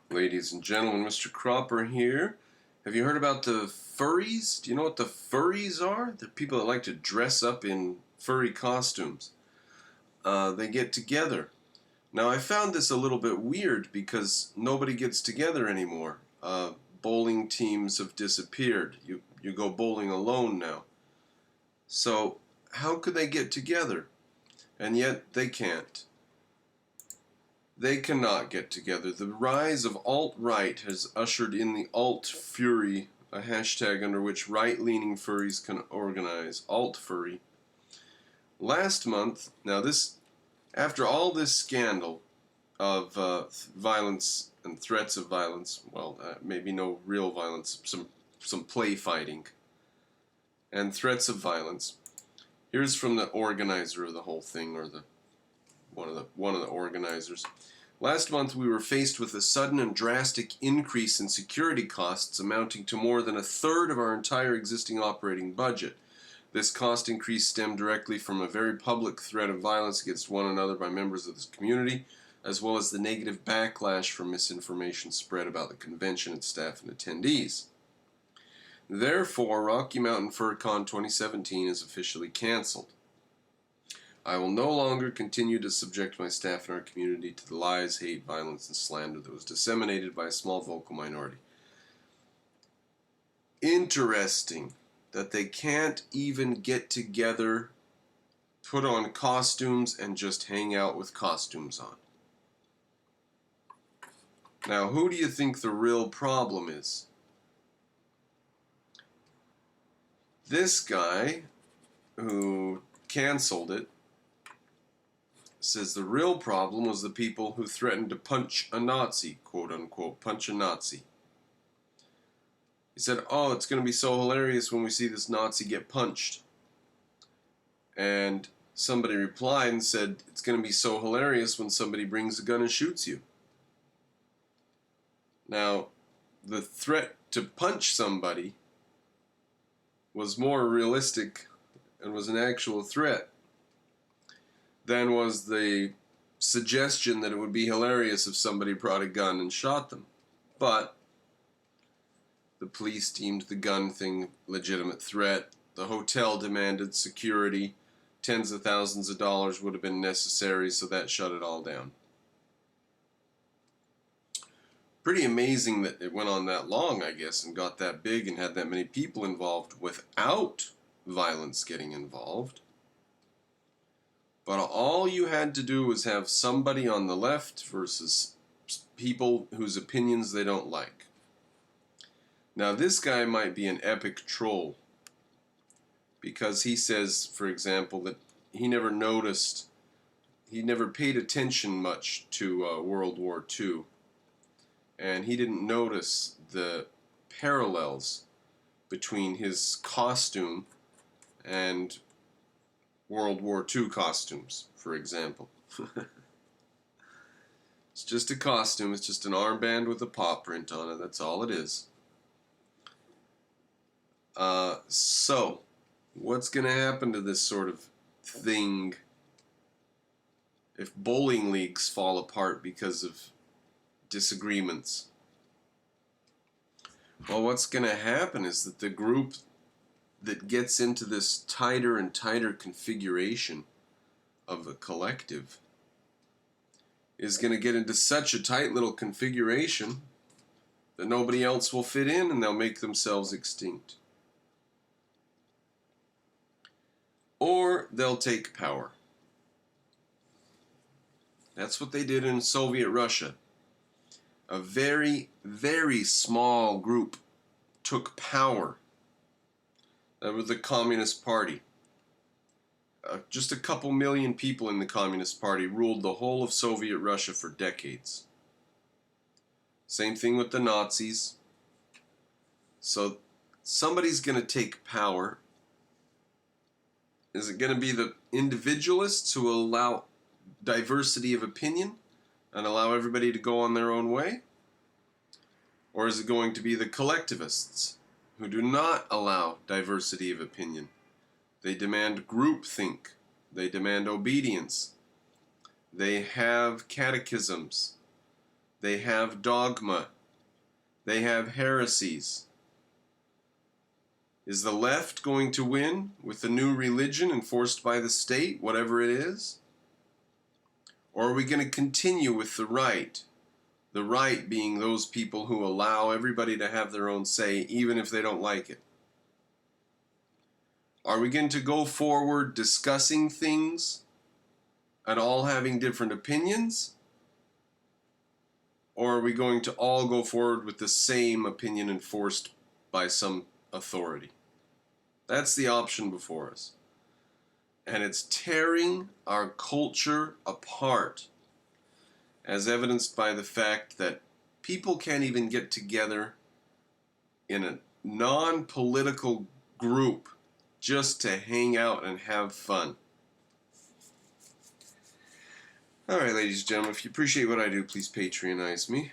Ladies and gentlemen, Mr. Cropper here. Have you heard about the furries? Do you know what the furries are? They're people that like to dress up in furry costumes. They get together. Now, I found this a little bit weird because nobody gets together anymore. Bowling teams have disappeared. You go bowling alone now. So, how could they get together? And yet, they can't. They cannot get together. The rise of alt-right has ushered in the alt-fury, a hashtag under which right-leaning furries can organize. Alt-furry. Last month, now this, after all this scandal of violence and threats of violence, well, maybe no real violence, some play fighting, and threats of violence. Here's from the organizer of the whole thing, or one of the organizers. Last month, we were faced with a sudden and drastic increase in security costs amounting to more than a third of our entire existing operating budget. This cost increase stemmed directly from a very public threat of violence against one another by members of this community, as well as the negative backlash from misinformation spread about the convention, its staff, and attendees. Therefore, Rocky Mountain FurCon 2017 is officially canceled. I will no longer continue to subject my staff and our community to the lies, hate, violence, and slander that was disseminated by a small vocal minority. Interesting that they can't even get together, put on costumes, and just hang out with costumes on. Now, who do you think the real problem is? This guy who canceled it says the real problem was the people who threatened to punch a Nazi, quote unquote, punch a Nazi. He said, oh, it's going to be so hilarious when we see this Nazi get punched. And somebody replied and said, it's going to be so hilarious when somebody brings a gun and shoots you. Now, the threat to punch somebody was more realistic and was an actual threat than was the suggestion that it would be hilarious if somebody brought a gun and shot them. But the police deemed the gun thing legitimate threat. The hotel demanded security. Tens of thousands of dollars would have been necessary, so that shut it all down. Pretty amazing that it went on that long, I guess, and got that big and had that many people involved without violence getting involved. But all you had to do was have somebody on the left versus people whose opinions they don't like. Now, this guy might be an epic troll because he says, for example, that he never paid attention much to World War II, and he didn't notice the parallels between his costume and World War II costumes, for example. It's just a costume. It's just an armband with a paw print on it. That's all it is. So, what's going to happen to this sort of thing if bowling leagues fall apart because of disagreements? Well, what's going to happen is that the group that gets into this tighter and tighter configuration of a collective is going to get into such a tight little configuration that nobody else will fit in and they'll make themselves extinct. Or they'll take power. That's what they did in Soviet Russia. A very, very small group took power. That was the Communist Party. Just a couple million people in the Communist Party ruled the whole of Soviet Russia for decades. Same thing with the Nazis. So somebody's going to take power. Is it going to be the individualists who will allow diversity of opinion and allow everybody to go on their own way? Or is it going to be the collectivists who do not allow diversity of opinion? They demand groupthink. They demand obedience. They have catechisms. They have dogma. They have heresies. Is the left going to win with the new religion enforced by the state, whatever it is? Or are we going to continue with the right? The right being those people who allow everybody to have their own say, even if they don't like it. Are we going to go forward discussing things and all having different opinions? Or are we going to all go forward with the same opinion enforced by some authority? That's the option before us. And it's tearing our culture apart, as evidenced by the fact that people can't even get together in a non-political group just to hang out and have fun. All right, ladies and gentlemen, if you appreciate what I do, please Patreonize me.